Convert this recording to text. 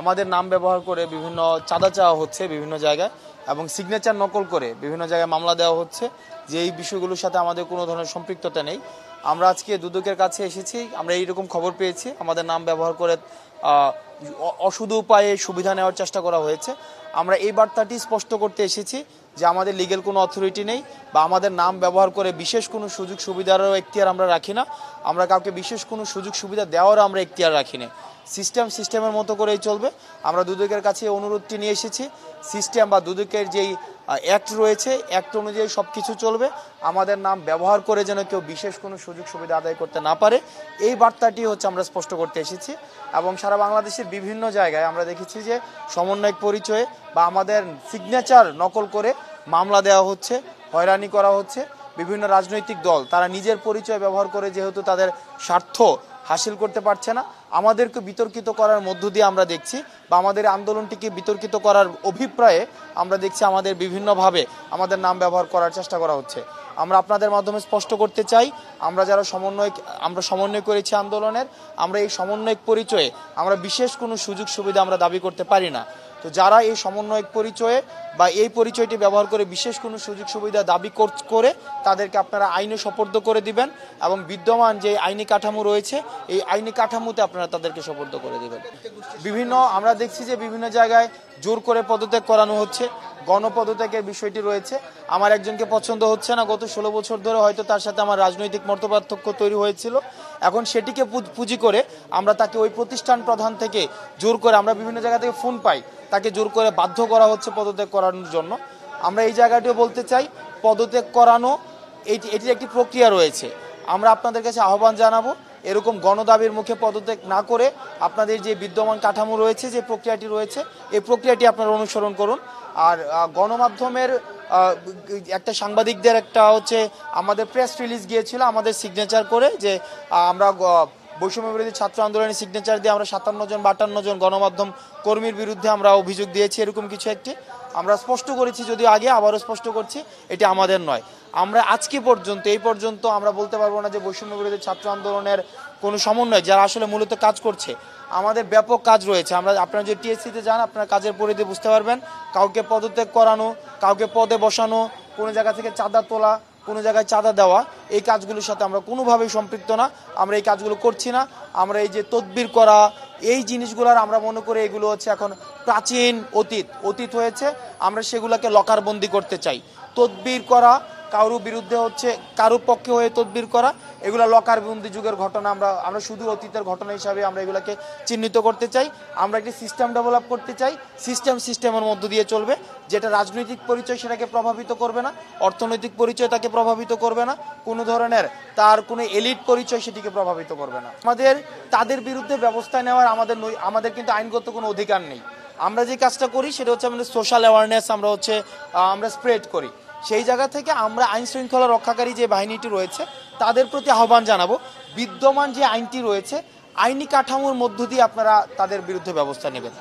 আমাদের নাম ব্যবহার করে বিভিন্ন চাঁদা চাওয়া হচ্ছে বিভিন্ন জায়গায় এবং সিগনেচার নকল করে বিভিন্ন জায়গায় মামলা দেওয়া হচ্ছে, যে এই বিষয়গুলোর সাথে আমাদের কোনো ধরনের সম্পৃক্ততা নেই। আমরা আজকে দুদকের কাছে এসেছি, আমরা এইরকম খবর পেয়েছি আমাদের নাম ব্যবহার করে অসুধ উপায়ে সুবিধা নেওয়ার চেষ্টা করা হয়েছে। আমরা এই বার্তাটি স্পষ্ট করতে এসেছি যে আমাদের লিগ্যাল কোনো অথরিটি নেই বা আমাদের নাম ব্যবহার করে বিশেষ কোনো সুযোগ সুবিধারও এখতিয়ার আমরা রাখি না। আমরা কাউকে বিশেষ কোনো সুযোগ সুবিধা দেওয়ারও আমরা এখতিয়ার রাখি না। সিস্টেমের মতো করেই চলবে। আমরা দুদকের কাছে অনুরোধটি নিয়ে এসেছি, সিস্টেম বা দুদকের যেই অ্যাক্ট রয়েছে অ্যাক্ট অনুযায়ী সব কিছু চলবে। আমাদের নাম ব্যবহার করে যেন কেউ বিশেষ কোনো সুযোগ সুবিধা আদায় করতে না পারে, এই বার্তাটি আমরা স্পষ্ট করতে এসেছি। এবং সারা বাংলাদেশের বিভিন্ন জায়গায় আমরা দেখেছি যে সমন্বয়ক পরিচয়ে বা আমাদের সিগনেচার নকল করে মামলা দেওয়া হচ্ছে, হয়রানি করা হচ্ছে। বিভিন্ন রাজনৈতিক দল তারা নিজের পরিচয় ব্যবহার করে যেহেতু তাদের স্বার্থ হাসিল করতে পারছে না, আমাদেরকে বিতর্কিত করার মধ্য দিয়ে আমরা দেখছি বা আমাদের আন্দোলনটিকে বিতর্কিত করার অভিপ্রায়ে আমরা দেখছি আমাদের বিভিন্নভাবে আমাদের নাম ব্যবহার করার চেষ্টা করা হচ্ছে। আমরা আপনাদের মাধ্যমে স্পষ্ট করতে চাই, আমরা যারা সমন্বয় করেছি আন্দোলনের, আমরা এই সমন্বয়ক পরিচয়ে আমরা বিশেষ কোনো সুযোগ সুবিধা আমরা দাবি করতে পারি না। তো যারা এই সমন্বয়ক পরিচয়ে বা এই পরিচয়টি ব্যবহার করে বিশেষ কোনো সুযোগ সুবিধা দাবি করে তাদেরকে আপনারা আইনে সোপর্দ করে দিবেন এবং বিদ্যমান যে আইনি কাঠামো রয়েছে এই আইনি কাঠামোতে আপনারা তাদেরকে সোপর্দ করে দিবেন। আমরা দেখছি যে বিভিন্ন জায়গায় জোর করে পদত্যাগ করানো হচ্ছে, গণপদত্যাগের বিষয়টি রয়েছে। আমার একজনকে পছন্দ হচ্ছে না, গত 16 বছর ধরে হয়তো তার সাথে আমার রাজনৈতিক মতপার্থক্য তৈরি হয়েছিল, এখন সেটিকে পুঁজি করে আমরা তাকে ওই প্রতিষ্ঠান প্রধান থেকে জোর করে, আমরা বিভিন্ন জায়গা থেকে ফোন পাই, তাকে জোর করে বাধ্য করা হচ্ছে পদত্যাগ করানোর জন্য। আমরা এই জায়গাটিও বলতে চাই, পদত্যাগ করানো এটির একটি প্রক্রিয়া রয়েছে। আমরা আপনাদের কাছে আহ্বান জানাবো, এরকম গণদাবির মুখে পদত্যাগ না করে আপনাদের যে বিদ্যমান কাঠামো রয়েছে, যে প্রক্রিয়াটি রয়েছে, এই প্রক্রিয়াটি আপনারা অনুসরণ করুন। আর গণমাধ্যমের একটা সাংবাদিকদের আমাদের প্রেস রিলিজ গিয়েছিল আমাদের সিগনেচার করে, যে আমরা বৈষম্য বিরোধী ছাত্র আন্দোলনের সিগনেচার দিয়ে আমরা 57 জন 52 জন গণমাধ্যম কর্মীর বিরুদ্ধে আমরা অভিযোগ দিয়েছি, এরকম কিছু একটি আমরা স্পষ্ট করেছি, যদিও আগে আবারও স্পষ্ট করছি এটি আমাদের নয়। আমরা আজকে এই পর্যন্ত আমরা বলতে পারবো না যে বৈষম্য বিরোধী ছাত্র আন্দোলনের কোনো সমন্বয় যারা আসলে মূলত কাজ করছে। আমাদের ব্যাপক কাজ রয়েছে। আপনারা যে টিএসসিতে যান আপনার কাজের পরিধি বুঝতে পারবেন। কাউকে পদত্যাগ করানো, কাউকে পদে বসানো, কোনো জায়গা থেকে চাঁদা তোলা, কোনো জায়গায় চাঁদা দেওয়া, এই কাজগুলোর সাথে আমরা কোনোভাবেই সম্পৃক্ত না। আমরা এই কাজগুলো করছি না। আমরা এই যে তদবির করা, এই জিনিসগুলোর আমরা মনে করি এগুলো এখন প্রাচীন অতীত হয়েছে। আমরা সেগুলোকে লকারবন্দি করতে চাই। তদবির করা, কারো বিরুদ্ধে কারো পক্ষে হয়ে তদবির করা, এগুলো লকারবন্দি যুগের ঘটনা। আমরা শুধু অতীতের ঘটনা হিসাবে আমরা এগুলোকে চিহ্নিত করতে চাই। আমরা একটি সিস্টেম ডেভেলপ করতে চাই, সিস্টেমের মধ্য দিয়ে চলবে, যেটা রাজনৈতিক পরিচয় সেটাকে প্রভাবিত করবে না, অর্থনৈতিক পরিচয় তাকে প্রভাবিত করবে না, কোনো ধরনের তার কোনো এলিট পরিচয় সেটিকে প্রভাবিত করবে না। তাদের বিরুদ্ধে ব্যবস্থা নেওয়ার আমাদের কিন্তু আইনগত কোনো অধিকার নেই। আমরা যে কাজটা করি সেটা আমাদের সোশ্যাল অ্যাওয়ারনেস আমরা স্প্রেড করি। সেই জায়গা থেকে আমরা আইন শৃঙ্খলা রক্ষাকারী যে বাহিনীটি রয়েছে তাদের প্রতি আহ্বান জানাবো, বিদ্যমান যে আইনটি রয়েছে আইনি কাঠামোর মধ্য দিয়ে আপনারা তাদের বিরুদ্ধে ব্যবস্থা নেবেন।